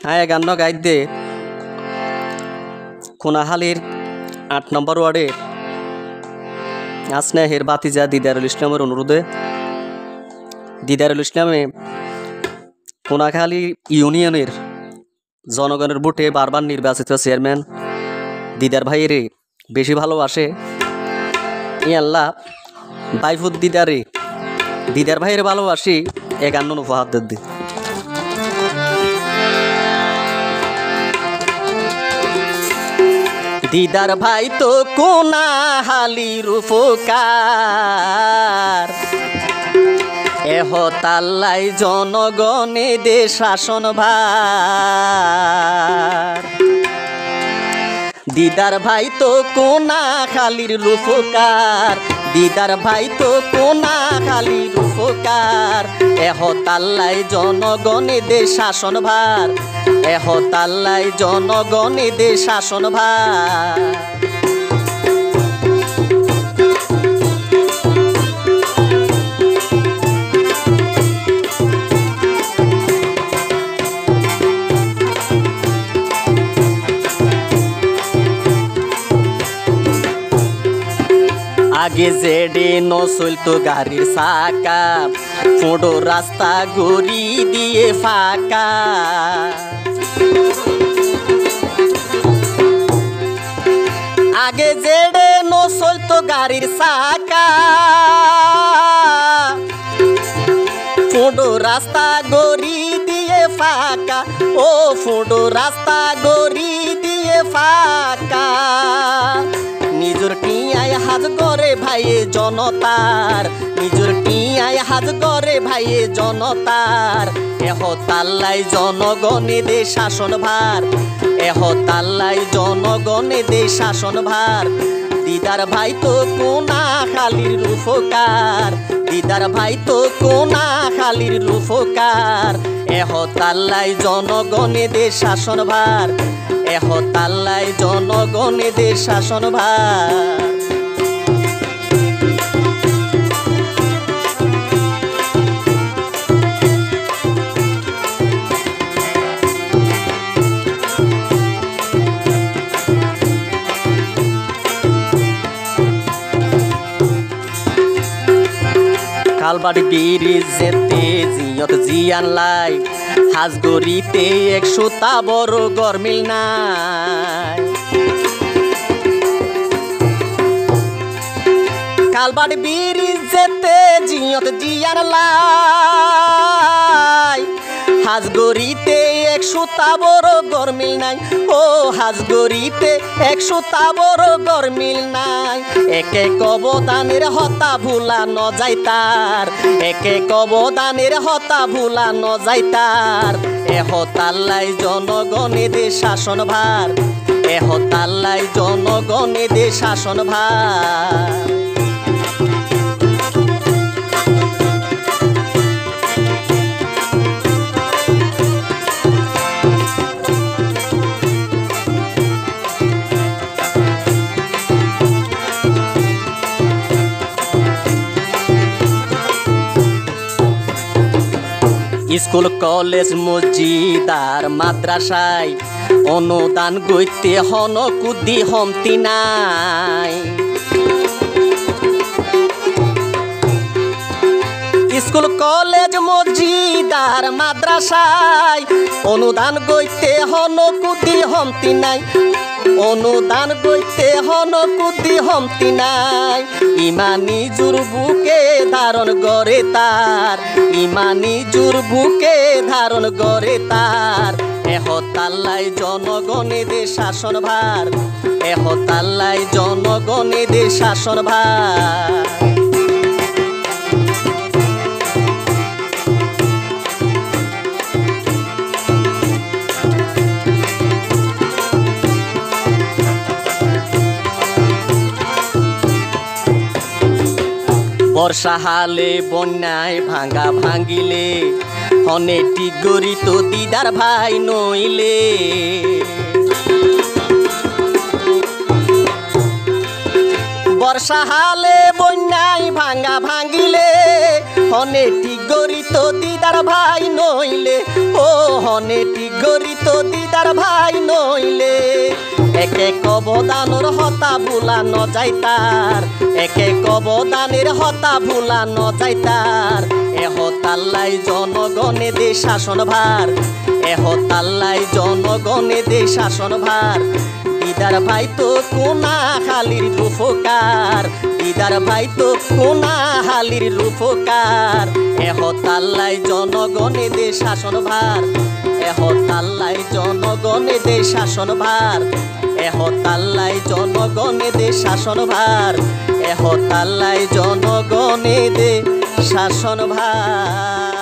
হ্যাঁ গান গাইতে কোনাহালির ৮ নম্বর ওয়ার্ডে আসনেহের বাতিজা দিদারুল ইসলামের অনুরোধে দিদারুল ইসলামে কোনাখালী ইউনিয়নের জনগণের ভোটে বারবার নির্বাচিত চেয়ারম্যান দিদার ভাইয়েরে বেশি ভালোবাসে। আল্লাহ বাইফুদ দিদার ভাইয়ের ভালোবাসি এক আন্দোলন উপহার দি। দিদার ভাই তো কোনাহালির উপকার তাল্লাই জনগণে দে শাসন ভার। দিদার ভাই তো কোনাখালীর উপকার, দিদার ভাই তো কোনাখালীর উপকার তাল্লাই জনগণে দে শাসন ভার, তাল্লাই জনগণে দে শাসন ভার। আগে জেডে নচলতো গাড়ির চাকা, ফোঁড়ো রাস্তা গড়ি দিয়ে ফাঁকা। আগে জেডে নচলতো গাড়ির চাকা, ফোঁড়ো রাস্তা গড়ি দিয়ে ফাঁকা, ও ফোঁড়ো রাস্তা গড়ি দিয়ে ফাঁকা। নিজর টিয়ায় হাজ করে ভাইয়ে জনতার, নিজর টিয়ায় হাজ করে ভাইয়ে জনতার তাল্লাই জনগণে দে শাসন ভার, তাল্লাই জনগণে দে শাসন ভার। দিদার ভাই তো কোনাখালীর উপকার, দিদার ভাই তো কোনাখালীর উপকার তাল্লাই জনগণে দে শাসন ভার, তাল্লাই জনগণে দে শাসন ভার। কালবাড়ি ব্রিজ যেতে জিয়ত জিয়ান লাই, হাজগড়িতে ১০০টা বড় গরমিল নাই। কালবাড়ি ব্রিজ যেতে জিয়ত জিয়ান লাই, হাজগড়িতে ১০০টা বড় গরমিল নাই, ও হাজগড়িতে ১০০টা বড় গরমিল নাই। একে অবদানের হতা ভুলা ন যায় তার, একে অবদানের হতা ভুলা ন যায় তার তাল্লাই জনগণে দে শাসন ভার, তাল্লাই জনগণে দে শাসন ভার। স্কুল কলেজ মসজিদ আর মাদ্রাসায় অনুদান গইতে হন কুদি হমতি নাই। স্কুল কলেজ মসজিদ আর মাদ্রাসায় অনুদান গইতে হন কুদি হমতি নাই, অনুদান গইতে হন কুদি হমতি নাই। ইমানি জুর বুকে ধারণ করে তার, ইমানি জুর বুকে ধারণ করে তার তাল্লাই জনগণে দে শাসন ভার, তাল্লাই জনগণে দে শাসন ভার। বর্ষা হালে বন্যায় ভাঙ্গা ভাঙ্গিলে অনেকটি গরিত দিদার ভাই নইলে। বর্ষা হালে বন্যায় ভাঙ্গা ভাঙ্গিলে অনেকটি গরিত দিদার ভাই নইলে, ও অনেটি গরিত দিদার ভাই নইলে এক এক অবদানের হতা ভুলানো যায় তার এক এক অবদানের হতা ভুলানো যায় তার এহতাল্লাই জনগণে দে শাসন ভার এহতাল্লাই জনগণে দে শাসন ভার দিদার ভাই তো কোনা হালির রূপকার দিদার ভাই তো কোনা হালির রূপকার এহতাল্লাই জনগণে দে শাসন ভার এহতাল্লাই জনগণে দে শাসন ভার এহতাল্লাই জনগণে দে শাসন ভার এহতাল্লাই জনগণে দে শাসন ভার।